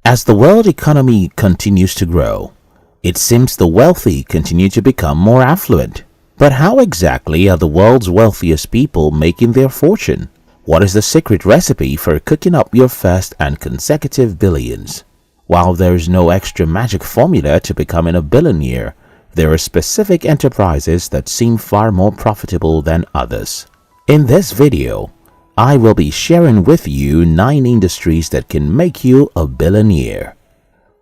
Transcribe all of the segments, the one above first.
As the world economy continues to grow, it seems the wealthy continue to become more affluent. But how exactly are the world's wealthiest people making their fortune? What is the secret recipe for cooking up your first and consecutive billions? While there is no extra magic formula to becoming a billionaire, there are specific enterprises that seem far more profitable than others. In this video, I will be sharing with you 9 industries that can make you a billionaire.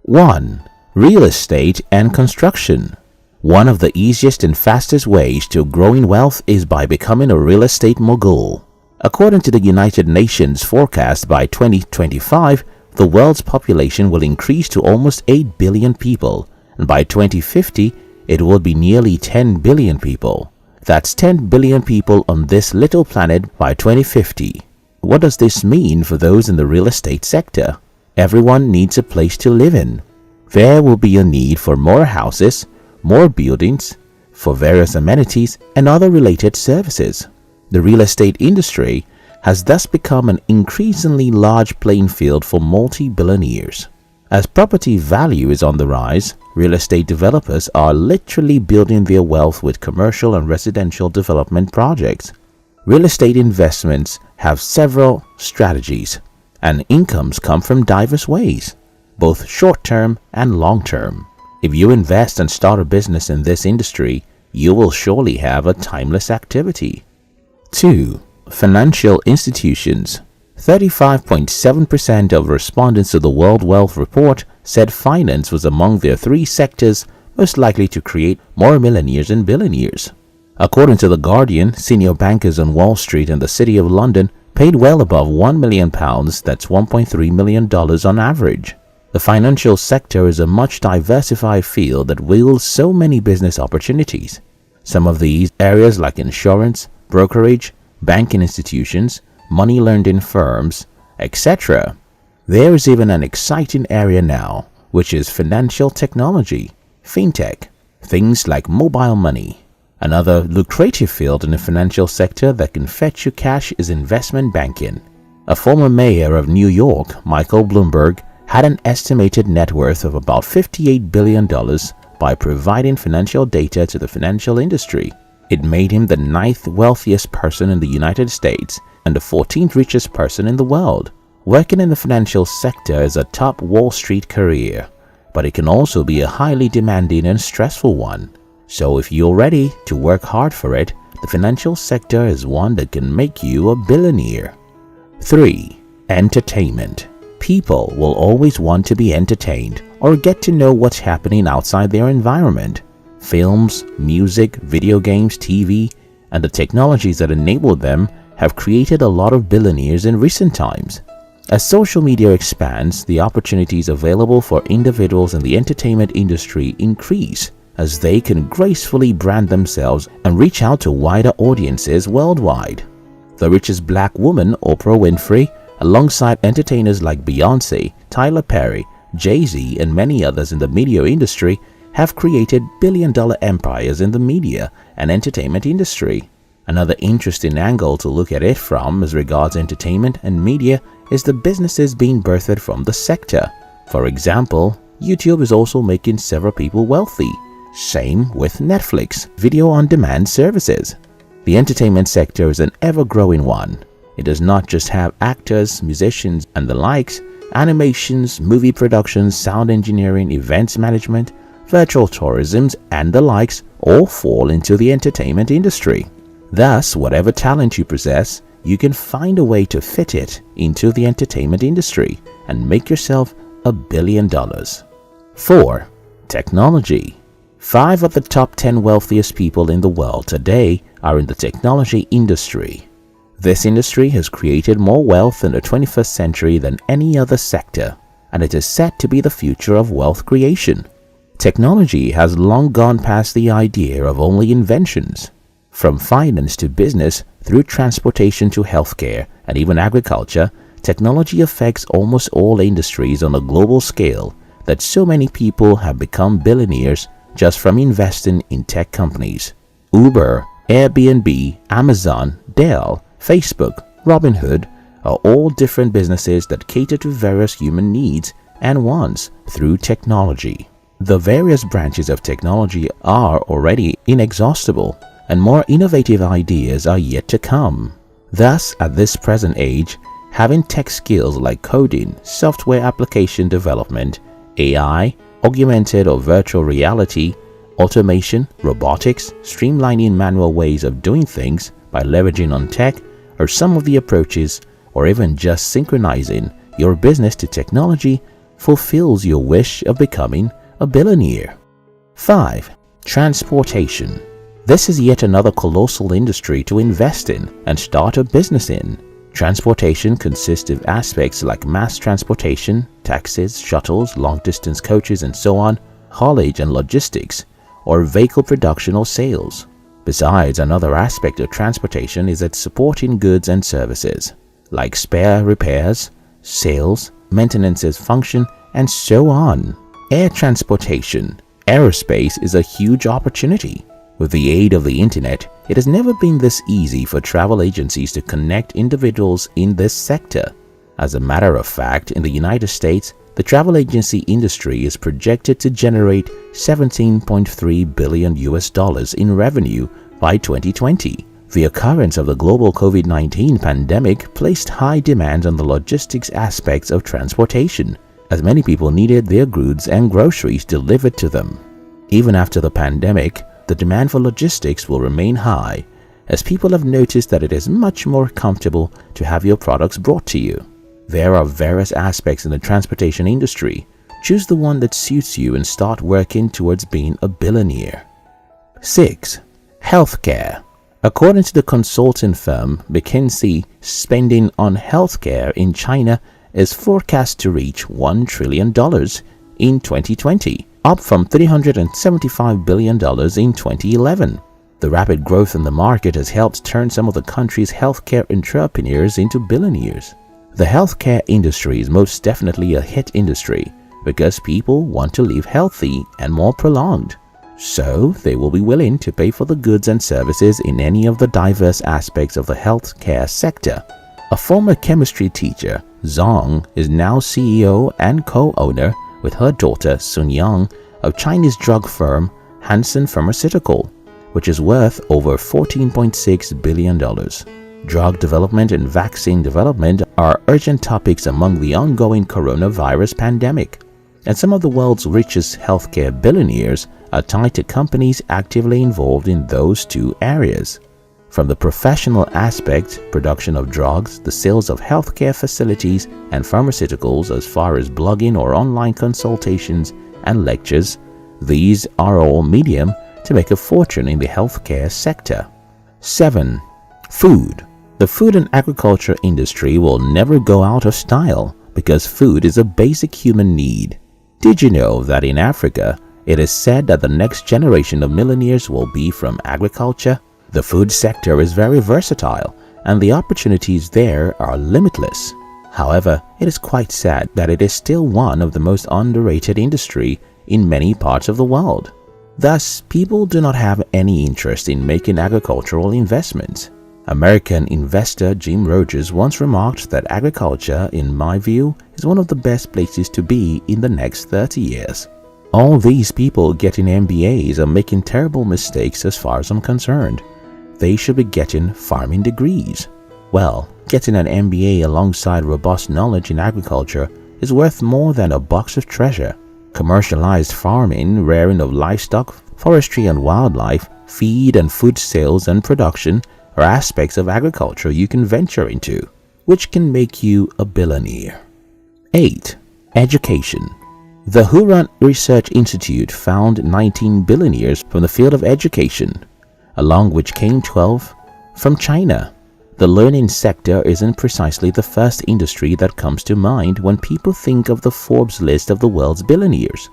1. Real estate and construction. One of the easiest and fastest ways to growing wealth is by becoming a real estate mogul. According to the United Nations forecast, by 2025, the world's population will increase to almost 8 billion people, and by 2050, it will be nearly 10 billion people. That's 10 billion people on this little planet by 2050. What does this mean for those in the real estate sector? Everyone needs a place to live in. There will be a need for more houses, more buildings, for various amenities and other related services. The real estate industry has thus become an increasingly large playing field for multi-billionaires. As property value is on the rise, real estate developers are literally building their wealth with commercial and residential development projects. Real estate investments have several strategies, and incomes come from diverse ways, both short-term and long-term. If you invest and start a business in this industry, you will surely have a timeless activity. 2. Financial institutions. 35.7% of respondents to the World Wealth Report said finance was among their 3 sectors most likely to create more millionaires and billionaires. According to The Guardian, senior bankers on Wall Street and the City of London paid well above £1 million, that's $1.3 million on average. The financial sector is a much diversified field that wields so many business opportunities. Some of these areas like insurance, brokerage, banking institutions, money lending firms, etc. There is even an exciting area now, which is financial technology, fintech, things like mobile money. Another lucrative field in the financial sector that can fetch you cash is investment banking. A former mayor of New York, Michael Bloomberg, had an estimated net worth of about $58 billion by providing financial data to the financial industry. It made him the 9th wealthiest person in the United States and the 14th richest person in the world. Working in the financial sector is a top Wall Street career, but it can also be a highly demanding and stressful one. So if you're ready to work hard for it, the financial sector is one that can make you a billionaire. 3. Entertainment. People will always want to be entertained or get to know what's happening outside their environment. Films, music, video games, TV, and the technologies that enable them have created a lot of billionaires in recent times. As social media expands, the opportunities available for individuals in the entertainment industry increase as they can gracefully brand themselves and reach out to wider audiences worldwide. The richest black woman, Oprah Winfrey, alongside entertainers like Beyonce, Tyler Perry, Jay-Z, and many others in the media industry, have created billion-dollar empires in the media and entertainment industry. Another interesting angle to look at it from as regards entertainment and media is the businesses being birthed from the sector. For example, YouTube is also making several people wealthy. Same with Netflix, video-on-demand services. The entertainment sector is an ever-growing one. It does not just have actors, musicians, and the likes. Animations, movie productions, sound engineering, events management, virtual tourism, and the likes all fall into the entertainment industry. Thus, whatever talent you possess, you can find a way to fit it into the entertainment industry and make yourself $1 billion. 4. Technology. 5 of the top 10 wealthiest people in the world today are in the technology industry. This industry has created more wealth in the 21st century than any other sector, and it is set to be the future of wealth creation. Technology has long gone past the idea of only inventions. From finance to business, through transportation to healthcare, and even agriculture, technology affects almost all industries on a global scale that so many people have become billionaires just from investing in tech companies. Uber, Airbnb, Amazon, Dell, Facebook, Robinhood are all different businesses that cater to various human needs and wants through technology. The various branches of technology are already inexhaustible, and more innovative ideas are yet to come. Thus, at this present age, having tech skills like coding, software application development, AI, augmented or virtual reality, automation, robotics, streamlining manual ways of doing things by leveraging on tech are some of the approaches, or even just synchronizing your business to technology fulfills your wish of becoming a billionaire. 5. Transportation. This is yet another colossal industry to invest in and start a business in. Transportation consists of aspects like mass transportation, taxis, shuttles, long-distance coaches, and so on, haulage and logistics, or vehicle production or sales. Besides, another aspect of transportation is its supporting goods and services, like spare repairs, sales, maintenance function, and so on. Air transportation. Aerospace is a huge opportunity. With the aid of the internet, it has never been this easy for travel agencies to connect individuals in this sector. As a matter of fact, in the United States, the travel agency industry is projected to generate $17.3 billion in revenue by 2020. The occurrence of the global COVID-19 pandemic placed high demand on the logistics aspects of transportation, as many people needed their goods and groceries delivered to them. Even after the pandemic, the demand for logistics will remain high, as people have noticed that it is much more comfortable to have your products brought to you. There are various aspects in the transportation industry. Choose the one that suits you and start working towards being a billionaire. 6. Healthcare. According to the consulting firm McKinsey, spending on healthcare in China is forecast to reach $1 trillion in 2020, up from $375 billion in 2011. The rapid growth in the market has helped turn some of the country's healthcare entrepreneurs into billionaires. The healthcare industry is most definitely a hit industry because people want to live healthy and more prolonged. So they will be willing to pay for the goods and services in any of the diverse aspects of the healthcare sector. A former chemistry teacher, Zhang, is now CEO and co-owner with her daughter Sun Yang of Chinese drug firm Hansen Pharmaceutical, which is worth over $14.6 billion. Drug development and vaccine development are urgent topics among the ongoing coronavirus pandemic, and some of the world's richest healthcare billionaires are tied to companies actively involved in those two areas. From the professional aspect, production of drugs, the sales of healthcare facilities and pharmaceuticals, as far as blogging or online consultations and lectures, these are all medium to make a fortune in the healthcare sector. 7. Food. The food and agriculture industry will never go out of style because food is a basic human need. Did you know that in Africa, it is said that the next generation of millionaires will be from agriculture? The food sector is very versatile and the opportunities there are limitless. However, it is quite sad that it is still one of the most underrated industry in many parts of the world. Thus, people do not have any interest in making agricultural investments. American investor Jim Rogers once remarked that agriculture, in my view, is one of the best places to be in the next 30 years. All these people getting MBAs are making terrible mistakes as far as I'm concerned. They should be getting farming degrees. Well, getting an MBA alongside robust knowledge in agriculture is worth more than a box of treasure. Commercialized farming, rearing of livestock, forestry and wildlife, feed and food sales and production are aspects of agriculture you can venture into, which can make you a billionaire. 8. Education. The Huron Research Institute found 19 billionaires from the field of education, along which came 12 from China. The learning sector isn't precisely the first industry that comes to mind when people think of the Forbes list of the world's billionaires.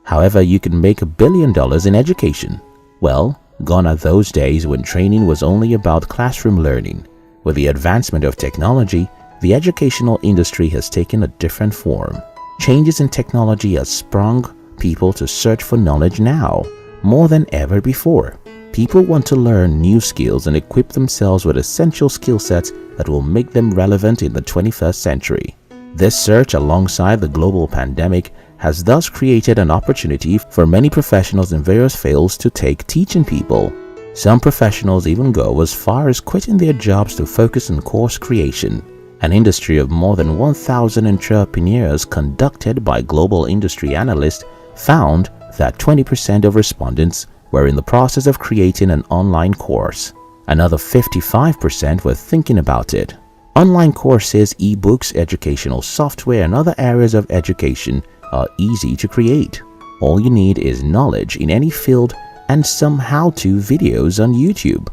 However, you can make $1 billion in education. Well, gone are those days when training was only about classroom learning. With the advancement of technology, the educational industry has taken a different form. Changes in technology have sprung people to search for knowledge now, more than ever before. People want to learn new skills and equip themselves with essential skill sets that will make them relevant in the 21st century. This surge alongside the global pandemic has thus created an opportunity for many professionals in various fields to take teaching people. Some professionals even go as far as quitting their jobs to focus on course creation. An industry of more than 1,000 entrepreneurs conducted by global industry analysts found that 20% of respondents were in the process of creating an online course. Another 55% were thinking about it. Online courses, ebooks, educational software, and other areas of education are easy to create. All you need is knowledge in any field and some how-to videos on YouTube.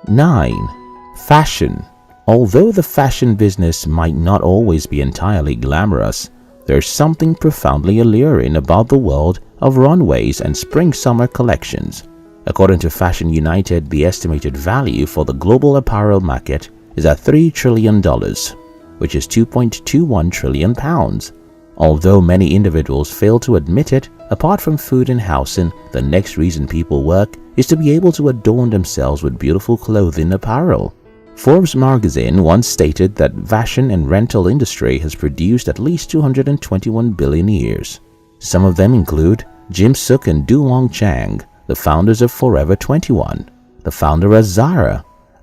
9. Fashion. Although the fashion business might not always be entirely glamorous, there's something profoundly alluring about the world of runways and spring-summer collections. According to Fashion United, the estimated value for the global apparel market is at $3 trillion, which is 2.21 trillion pounds. Although many individuals fail to admit it, apart from food and housing, the next reason people work is to be able to adorn themselves with beautiful clothing apparel. Forbes magazine once stated that fashion and rental industry has produced at least 221 billionaires. Some of them include Jim Suk and Duong Chang, the founders of Forever 21, the founder of Zara,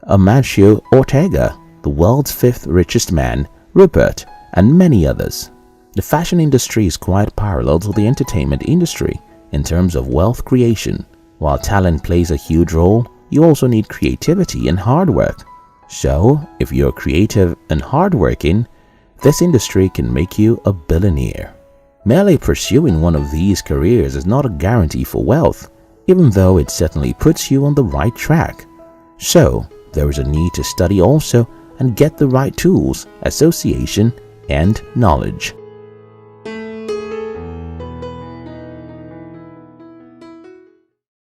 Amancio Ortega, the world's 5th richest man, Rupert, and many others. The fashion industry is quite parallel to the entertainment industry in terms of wealth creation. While talent plays a huge role, you also need creativity and hard work. So, if you're creative and hardworking, this industry can make you a billionaire. Merely pursuing one of these careers is not a guarantee for wealth, even though it certainly puts you on the right track. So, there is a need to study also and get the right tools, association, and knowledge.